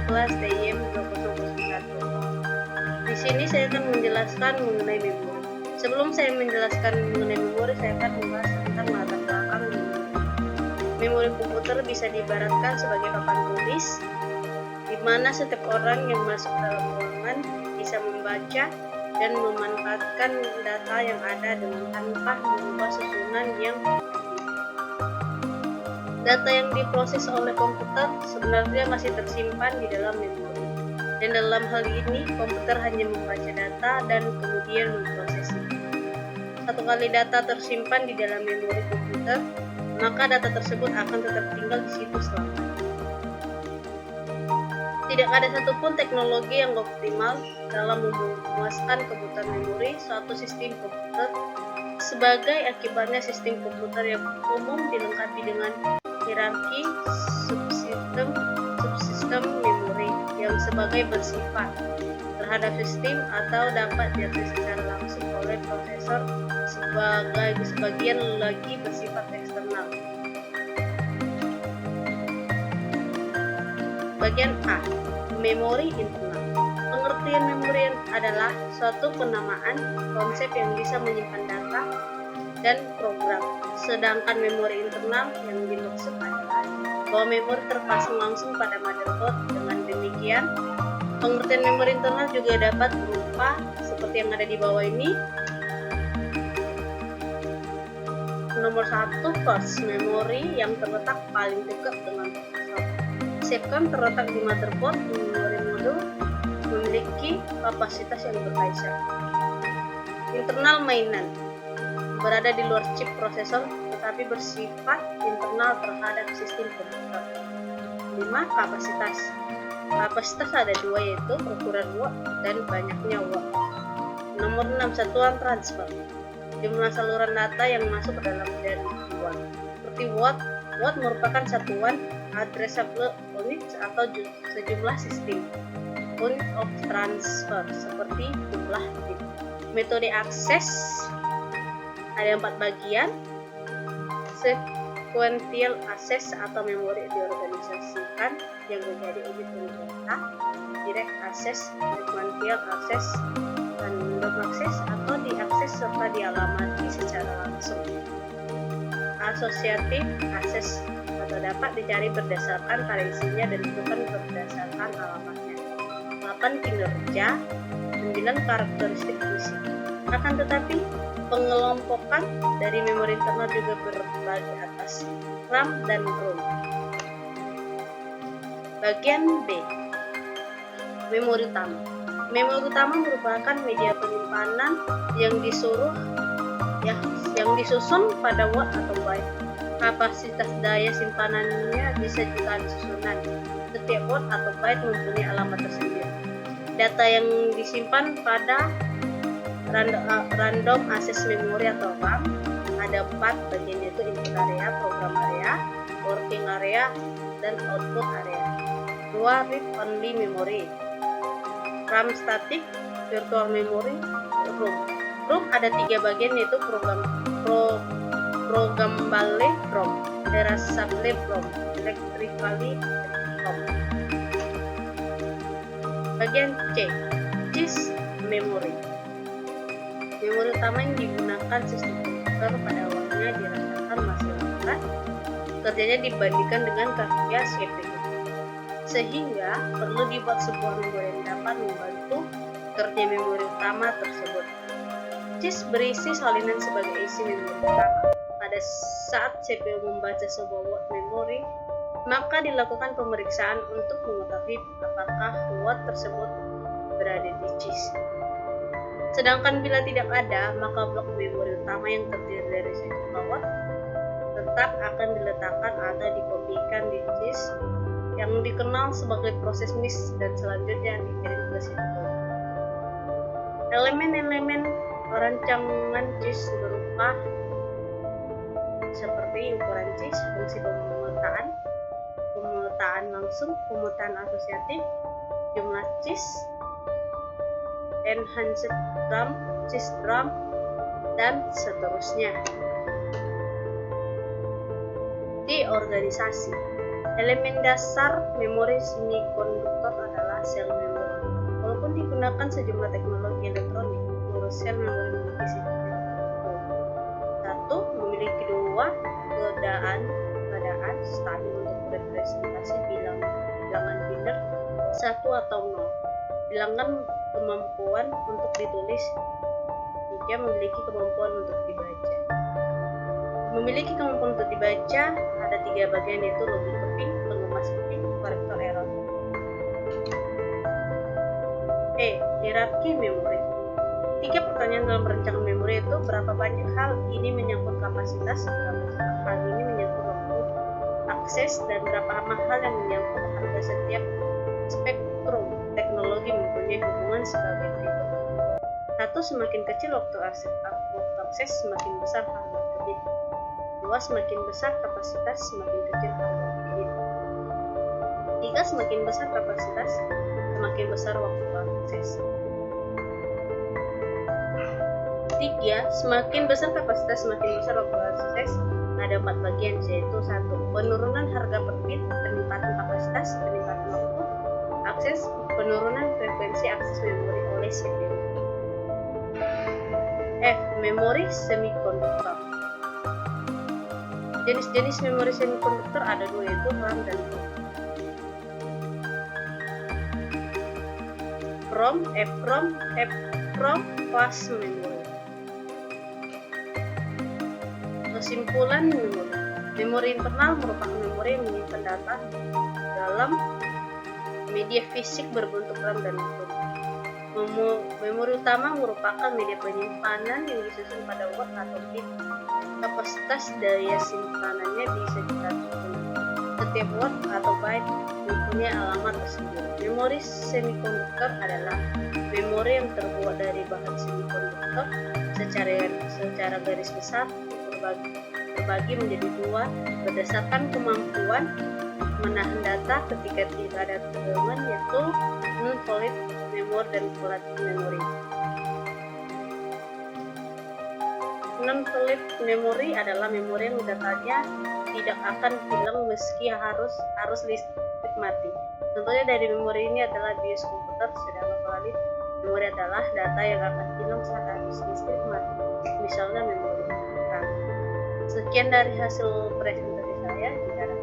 kelas TIM2001. Di sini saya akan menjelaskan mengenai memori. Sebelum saya menjelaskan mengenai memori, saya akan membahas tentang latar belakang memori. Memori komputer bisa diibaratkan sebagai papan tulis, di mana setiap orang yang masuk dalam ruangan bisa membaca dan memanfaatkan data yang ada dengan tanpa mengubah susunan yang data yang diproses oleh komputer sebenarnya masih tersimpan di dalam memori. Dan dalam hal ini, komputer hanya membaca data dan kemudian memprosesnya. Satu kali data tersimpan di dalam memori komputer, maka data tersebut akan tetap tinggal di situ selamanya. Tidak ada satupun teknologi yang optimal dalam memuaskan kebutuhan memori suatu sistem komputer. Sebagai akibatnya, sistem komputer yang umum dilengkapi dengan hierarki subsistem memori yang sebagai bersifat terhadap sistem atau dapat diakses secara langsung oleh prosesor, sebagian lagi bersifat eksternal. Bagian A. Memori internal. Pengertian memori adalah suatu penamaan konsep yang bisa menyimpan data dan program. Sedangkan memori internal yang dimaksud adalah bahwa memori terpasang langsung pada motherboard. Dengan demikian, pengertian memori internal juga dapat berupa seperti yang ada di bawah ini. Nomor 1, flash memory yang terletak paling dekat dengan prosesor. Second, terletak di motherboard. Memori modul memiliki kapasitas yang berkaisar. Internal mainan berada di luar chip prosesor tetapi bersifat internal terhadap sistem komputer. 5. Kapasitas. Kapasitas ada dua, yaitu ukuran watt dan banyaknya watt. Nomor 6. Satuan transfer. Jumlah saluran data yang masuk ke dalam dan keluar. Seperti watt. Watt merupakan satuan addressable units atau sejumlah sistem unit of transfer seperti jumlah bit. Metode akses ada 4 bagian. Sequential access atau memori diorganisasikan yang menjadi unit-unit data. Direct access, sequential access, random access atau diakses serta dialamati secara langsung. Associative access atau dapat dicari berdasarkan variasinya dan bukan berdasarkan alamatnya. 8. Kinerja, 9. Karakteristik fisik. Akan tetapi, pengelompokan dari memori internal juga berbagi atas RAM dan ROM. Bagian B. Memori utama. Memori utama merupakan media penyimpanan yang disusun pada watt atau byte. Kapasitas daya simpanannya bisa jutaan susunan. Setiap watt atau byte mempunyai alamat tersendiri. Data yang disimpan pada random access memory atau RAM ada 4 bagian, yaitu input area, program area, working area, dan output area. 2. Read only memory. RAM static, virtual memory, ROM. ROM ada 3 bagian, yaitu programmable ROM, erasable ROM, electrically ROM. Bagian C. Disk memory. Memori utama yang digunakan sistem komputer pada awalnya dirasakan masih lambat kerjanya dibandingkan dengan karya CPU, sehingga perlu dibuat sebuah memori yang dapat membantu kerja memori utama tersebut. Disk berisi salinan sebagai isi memori utama. Pada saat CPU membaca sebuah watt memori, maka dilakukan pemeriksaan untuk mengetahui apakah watt tersebut berada di disk. Sedangkan bila tidak ada, maka blok memori utama yang terdiri dari 1 watt tetap akan diletakkan atau dikopikan di disk yang dikenal sebagai proses MIS dan selanjutnya dikirim ke situ. Elemen-elemen rancangan disk berupa seperti ukuran disk, fungsi pemetaan langsung, pemetaan asosiatif, jumlah disk, enhanced RAM, disk RAM, dan seterusnya. D. Organisasi. Elemen dasar memori semikonduktor adalah sel memori. Walaupun digunakan sejumlah teknologi elektronik, seluruh sel memori memiliki sifat yang tertentu. Satu, memiliki dua keadaan stabil untuk representasi bilangan biner 1 atau 0. Bilangan kemampuan untuk ditulis. 3, memiliki kemampuan untuk dibaca. Memiliki kemampuan untuk dibaca ada 3 bagian, yaitu logik keping, pengemas keping, korektor error. Hierarki memori. 3 pertanyaan dalam perencanaan memori itu: berapa banyak hal ini menyangkut kapasitas, berapa cepat hal ini menyangkut waktu akses, dan berapa hal yang menyangkut harga. Setiap spektrum teknologi mempunyai hubungan sebagai berikut. 1. Semakin kecil waktu akses, semakin besar harga kredit. 2. Semakin besar kapasitas, semakin kecil harga kredit. 3. Semakin besar kapasitas, semakin besar waktu akses. 3. Semakin besar kapasitas, semakin besar waktu akses. Ada 4 bagian, yaitu 1. Penurunan harga per bit, peningkatan kapasitas, peningkatan waktu akses, penurunan frekuensi akses memori oleh CPU. Memori semikonduktor. Jenis-jenis memori semikonduktor ada 2, yaitu RAM dan ROM. EEPROM flash memory. Kesimpulan memori. Memori internal merupakan memori yang menyimpan data dalam media fisik berbentuk RAM dan ROM. Memori utama merupakan media penyimpanan yang disusun pada watt atau bit. Kapasitas daya simpanannya bisa ditentukan. Setiap watt atau byte mempunyai alamat tersendiri. Memori semikonduktor adalah memori yang terbuat dari bahan semikonduktor secara garis besar terbagi menjadi 2 berdasarkan kemampuan menahan data ketika tidak ada tegangan, yaitu non-volatile memory dan volatile memory. Non-volatile memory adalah memori yang datanya tidak akan hilang meski harus listrik mati. Contohnya dari memori ini adalah BIOS komputer, sedangkan volatile memory adalah data yang akan hilang saat harus listrik mati, misalnya memori RAM. Sekian dari hasil presentasi saya. Jika ada